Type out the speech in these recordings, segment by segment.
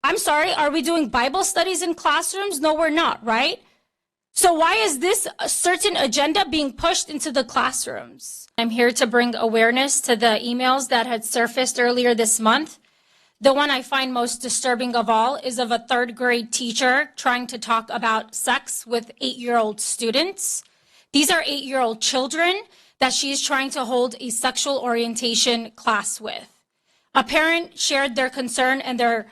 I'm sorry, are we doing Bible studies in classrooms? No, we're not, right? So why is this a certain agenda being pushed into the classrooms? I'm here to bring awareness to the emails that had surfaced earlier this month. The one I find most disturbing of all is of a third grade teacher trying to talk about sex with 8-year-old students. These are 8-year-old children that she is trying to hold a sexual orientation class with. A parent shared their concern and their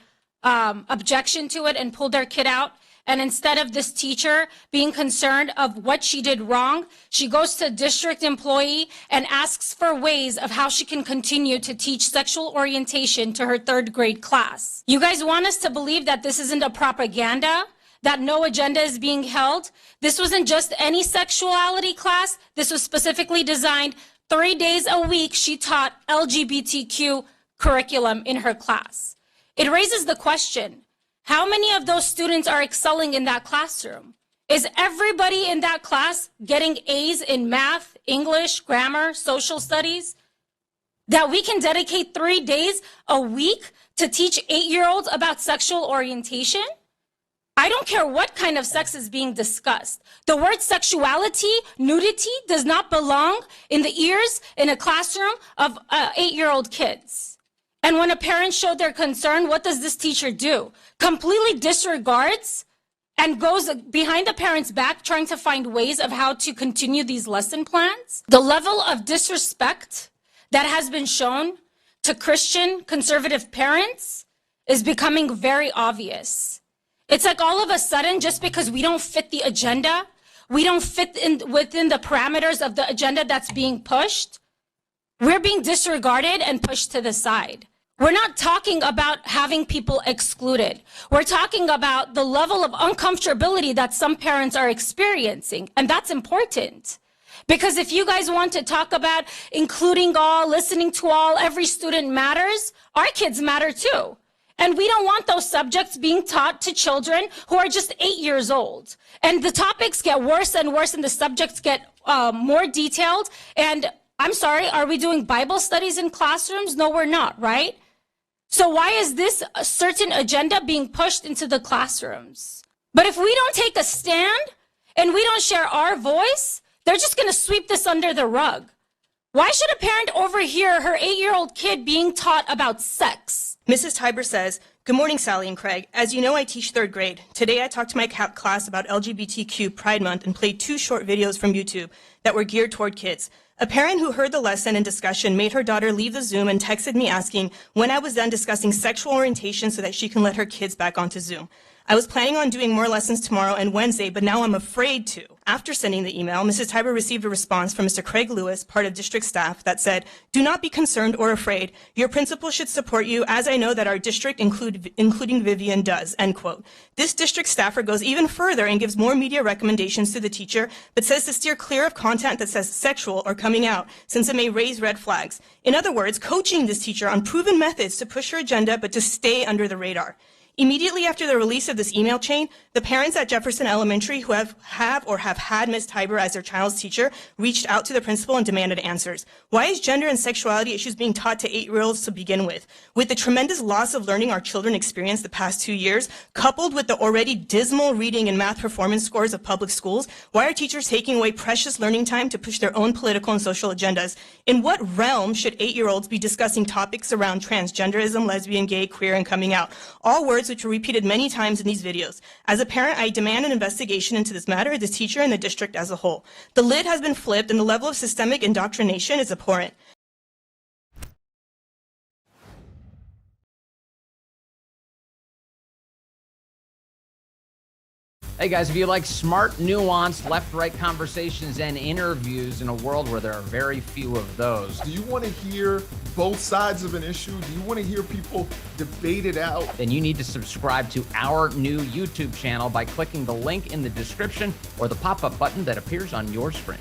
objection to it and pulled their kid out. And instead of this teacher being concerned of what she did wrong, she goes to a district employee and asks for ways of how she can continue to teach sexual orientation to her third grade class. You guys want us to believe that this isn't a propaganda, that no agenda is being held? This wasn't just any sexuality class. This was specifically designed 3 days a week. She taught LGBTQ curriculum in her class. It raises the question, how many of those students are excelling in that classroom? Is everybody in that class getting A's in math, English, grammar, social studies? That we can dedicate 3 days a week to teach 8-year-olds about sexual orientation? I don't care what kind of sex is being discussed. The word sexuality, nudity does not belong in the ears in a classroom of 8-year-old kids. And when a parent showed their concern, what does this teacher do? Completely disregards and goes behind the parent's back trying to find ways of how to continue these lesson plans. The level of disrespect that has been shown to Christian conservative parents is becoming very obvious. It's like all of a sudden, just because we don't fit the agenda, we don't fit within the parameters of the agenda that's being pushed, we're being disregarded and pushed to the side. We're not talking about having people excluded. We're talking about the level of uncomfortability that some parents are experiencing, and that's important. Because if you guys want to talk about including all, listening to all, every student matters, our kids matter too. And we don't want those subjects being taught to children who are just 8 years old. And the topics get worse and worse and the subjects get more detailed. And I'm sorry, are we doing Bible studies in classrooms? No, we're not, right? So why is this a certain agenda being pushed into the classrooms? But if we don't take a stand and we don't share our voice, they're just going to sweep this under the rug. Why should a parent overhear her 8-year-old kid being taught about sex? Mrs. Tiber says, "Good morning, Sally and Craig. As you know, I teach third grade. Today I talked to my class about LGBTQ Pride Month and played 2 short videos from YouTube that were geared toward kids. A parent who heard the lesson and discussion made her daughter leave the Zoom and texted me asking when I was done discussing sexual orientation so that she can let her kids back onto Zoom. I was planning on doing more lessons tomorrow and Wednesday, but now I'm afraid to." After sending the email, Mrs. Tiber received a response from Mr. Craig Lewis, part of district staff, that said, "Do not be concerned or afraid. Your principal should support you, as I know that our district, including Vivian, does," end quote. This district staffer goes even further and gives more media recommendations to the teacher, but says to steer clear of content that says sexual or coming out, since it may raise red flags. In other words, coaching this teacher on proven methods to push her agenda, but to stay under the radar. Immediately after the release of this email chain, the parents at Jefferson Elementary who have had Ms. Tiber as their child's teacher reached out to the principal and demanded answers. Why is gender and sexuality issues being taught to 8-year-olds to begin with? With the tremendous loss of learning our children experienced the past 2 years, coupled with the already dismal reading and math performance scores of public schools, why are teachers taking away precious learning time to push their own political and social agendas? In what realm should 8-year-olds be discussing topics around transgenderism, lesbian, gay, queer, and coming out? All words which were repeated many times in these videos. As a parent, I demand an investigation into this matter, the teacher, and the district as a whole. The lid has been flipped, and the level of systemic indoctrination is abhorrent. Hey guys, if you like smart, nuanced, left-right conversations and interviews in a world where there are very few of those. Do you want to hear both sides of an issue? Do you want to hear people debate it out? Then you need to subscribe to our new YouTube channel by clicking the link in the description or the pop-up button that appears on your screen.